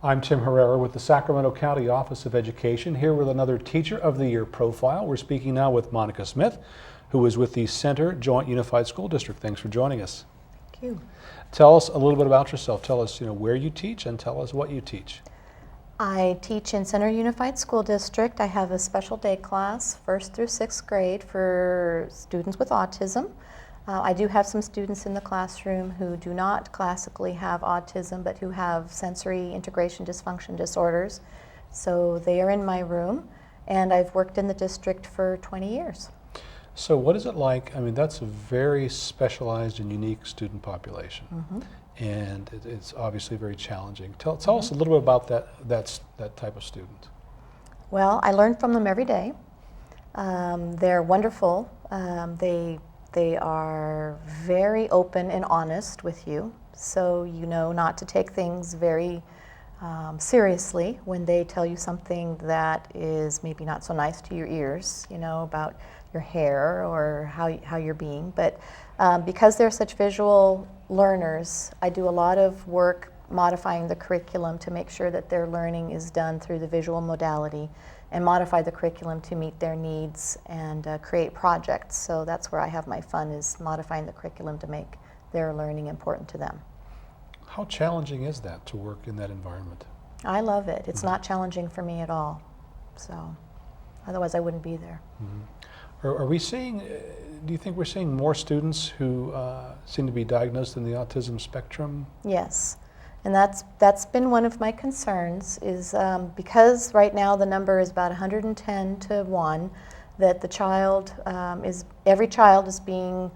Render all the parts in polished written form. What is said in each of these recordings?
I'm Tim Herrera with the Sacramento County Office of Education, here with another Teacher of the Year profile. We're speaking now with Monica Smith, who is with the Center Joint Unified School District. Thanks for joining us. Thank you. Tell us a little bit about yourself. Tell us, where you teach, and tell us what you teach. I teach in Center Unified School District. I have a special day class, 1st through 6th grade, for students with autism. I do have some students in the classroom who do not classically have autism, but who have sensory integration dysfunction disorders. So they are in my room, and I've worked in the district for 20 years. So what is it like? I mean, that's a very specialized and unique student population. And it's obviously very challenging. Tell us a little bit about that type of student. Well, I learn from them every day. They're wonderful. They are very open and honest with you, so you know not to take things very seriously when they tell you something that is maybe not so nice to your ears, about your hair or how you're being. But because they're such visual learners, I do a lot of work modifying the curriculum to make sure that their learning is done through the visual modality, and modify the curriculum to meet their needs, and create projects. So that's where I have my fun, is modifying the curriculum to make their learning important to them. How challenging is that to work in that environment? I love it. It's not challenging for me at all. So otherwise I wouldn't be there. Are we seeing, do you think we're seeing more students who seem to be diagnosed in the autism spectrum? Yes. And that's been one of my concerns, is because right now the number is about 110 to 1, that every child is being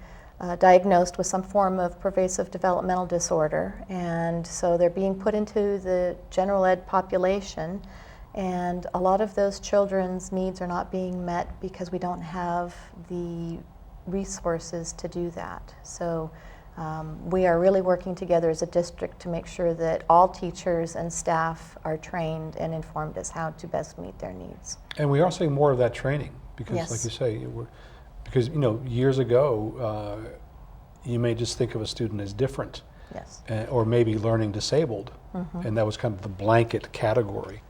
diagnosed with some form of pervasive developmental disorder, and so they're being put into the general ed population, and a lot of those children's needs are not being met because we don't have the resources to do that. So we are really working together as a district to make sure that all teachers and staff are trained and informed as how to best meet their needs. And we are seeing more of that training because, Yes. like you say, because years ago, you may just think of a student as different, Yes. or maybe learning disabled, and that was kind of the blanket category.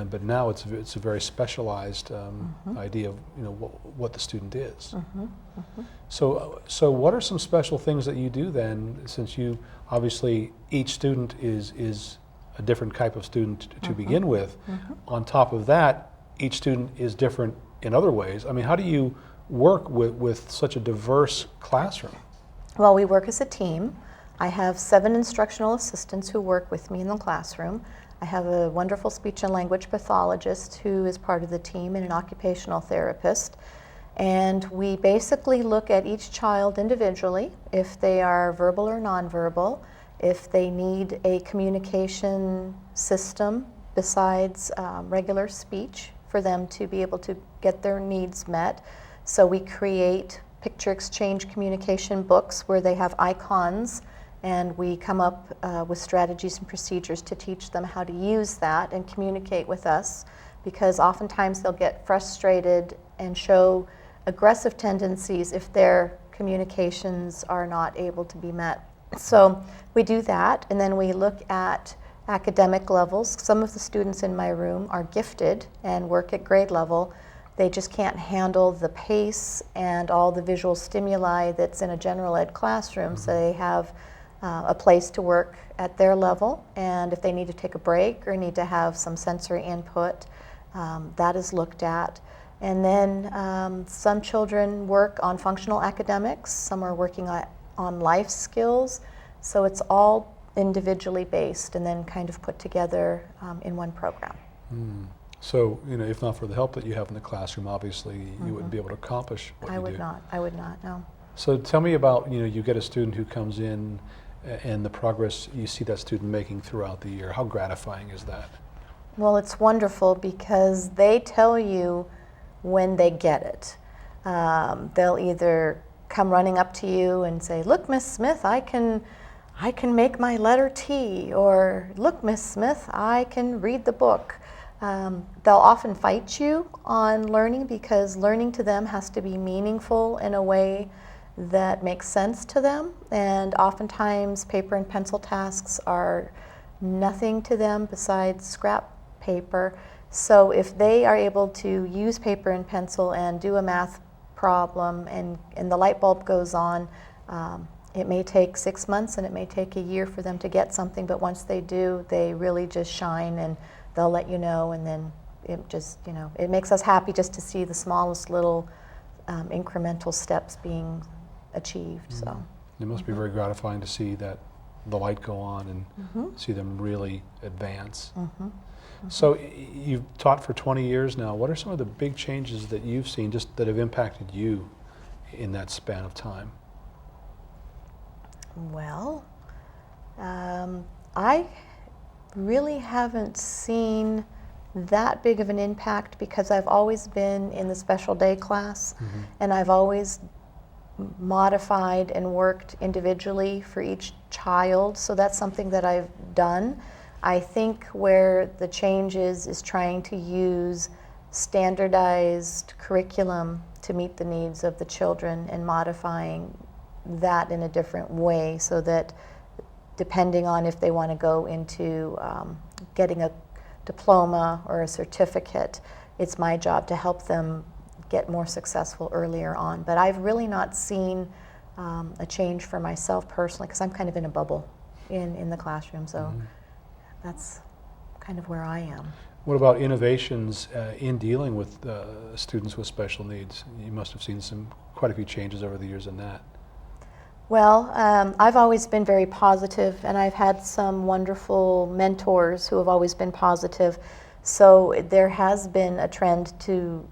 But now it's a very specialized idea of what the student is. So what are some special things that you do then, since you obviously each student is a different type of student to begin with? On top of that, each student is different in other ways. I mean, how do you work with such a diverse classroom? Well, we work as a team. I have 7 instructional assistants who work with me in the classroom. I have a wonderful speech and language pathologist who is part of the team, and an occupational therapist. And we basically look at each child individually, if they are verbal or nonverbal, if they need a communication system besides regular speech for them to be able to get their needs met. So we create picture exchange communication books where they have icons, and we come up with strategies and procedures to teach them how to use that and communicate with us, because oftentimes they'll get frustrated and show aggressive tendencies if their communications are not able to be met. So we do that, and then we look at academic levels. Some of the students in my room are gifted and work at grade level. They just can't handle the pace and all the visual stimuli that's in a general ed classroom, so they have a place to work at their level, and if they need to take a break or need to have some sensory input, that is looked at. And then some children work on functional academics, some are working on life skills, so it's all individually based and then kind of put together in one program. So, if not for the help that you have in the classroom, obviously you wouldn't be able to accomplish what you do. I would not, no. So tell me about, you get a student who comes in and the progress you see that student making throughout the year. How gratifying is that? Well, it's wonderful because they tell you when they get it. They'll either come running up to you and say, "Look, Miss Smith, I can make my letter T," or "Look, Miss Smith, I can read the book." They'll often fight you on learning because learning to them has to be meaningful in a way that makes sense to them, and oftentimes paper and pencil tasks are nothing to them besides scrap paper. So if they are able to use paper and pencil and do a math problem and the light bulb goes on, it may take 6 months and it may take a year for them to get something, but once they do, they really just shine and they'll let you know, and then it just, it makes us happy just to see the smallest little incremental steps being achieved. So it must be very gratifying to see that the light go on and see them really advance. So you've taught for 20 years now. What are some of the big changes that you've seen just that have impacted you in that span of time? Well, I really haven't seen that big of an impact because I've always been in the special day class, and I've always modified and worked individually for each child, so that's something that I've done. I think where the change is trying to use standardized curriculum to meet the needs of the children and modifying that in a different way so that depending on if they want to go into getting a diploma or a certificate, it's my job to help them get more successful earlier on. But I've really not seen a change for myself personally because I'm kind of in a bubble in the classroom, so that's kind of where I am. What about innovations in dealing with students with special needs? You must have seen quite a few changes over the years in that. Well, I've always been very positive, and I've had some wonderful mentors who have always been positive. So there has been a trend to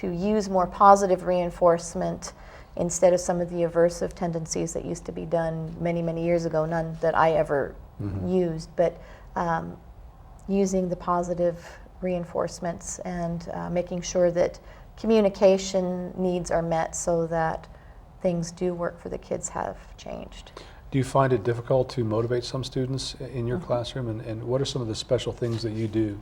use more positive reinforcement instead of some of the aversive tendencies that used to be done many, many years ago, none that I ever used, but using the positive reinforcements and making sure that communication needs are met so that things do work for the kids have changed. Do you find it difficult to motivate some students in your classroom, and what are some of the special things that you do?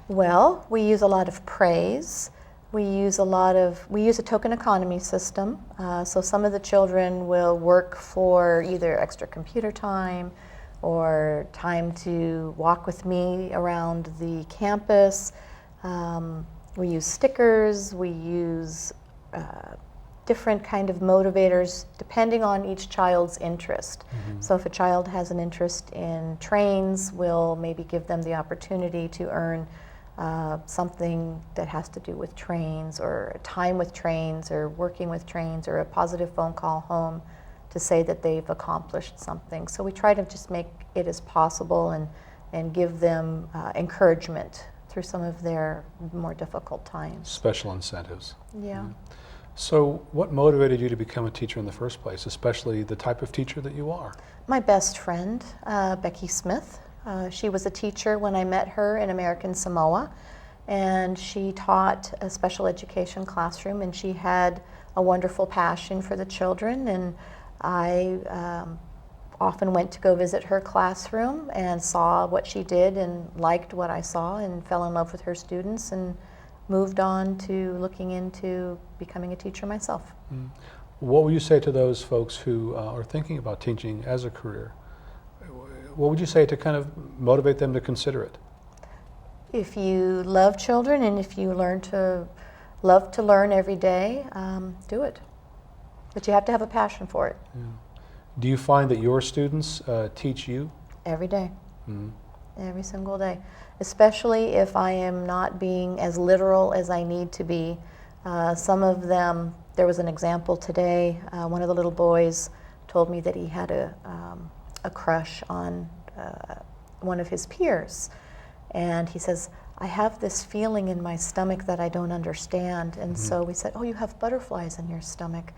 Well, we use a lot of praise. We use a token economy system. So some of the children will work for either extra computer time or time to walk with me around the campus. We use stickers. We use different kind of motivators depending on each child's interest. So if a child has an interest in trains, we'll maybe give them the opportunity to earn something that has to do with trains or time with trains or working with trains or a positive phone call home to say that they've accomplished something. So we try to just make it as possible and give them encouragement through some of their more difficult times. Special incentives. Yeah. So what motivated you to become a teacher in the first place, especially the type of teacher that you are? My best friend, Becky Smith. She was a teacher when I met her in American Samoa, and she taught a special education classroom, and she had a wonderful passion for the children, and I often went to go visit her classroom and saw what she did and liked what I saw and fell in love with her students and moved on to looking into becoming a teacher myself. What would you say to those folks who are thinking about teaching as a career? What would you say to kind of motivate them to consider it? If you love children and if you love to learn every day, do it. But you have to have a passion for it. Yeah. Do you find that your students teach you? Every day. Every single day. Especially if I am not being as literal as I need to be. Some of them, there was an example today, one of the little boys told me that he had a crush on one of his peers. And he says, I have this feeling in my stomach that I don't understand. And so we said, oh, you have butterflies in your stomach.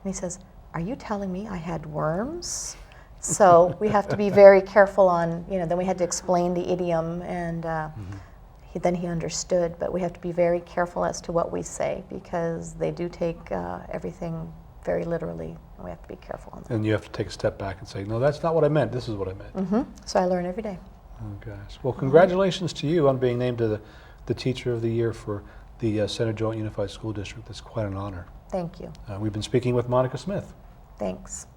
And he says, are you telling me I had worms? So we have to be very careful on, then we had to explain the idiom, and then he understood. But we have to be very careful as to what we say because they do take everything very literally, and we have to be careful on that. And you have to take a step back and say, no, that's not what I meant, this is what I meant. So I learn every day. Oh gosh. Well, congratulations to you on being named to the Teacher of the Year for the Center Joint Unified School District. That's quite an honor. Thank you. We've been speaking with Monica Smith. Thanks.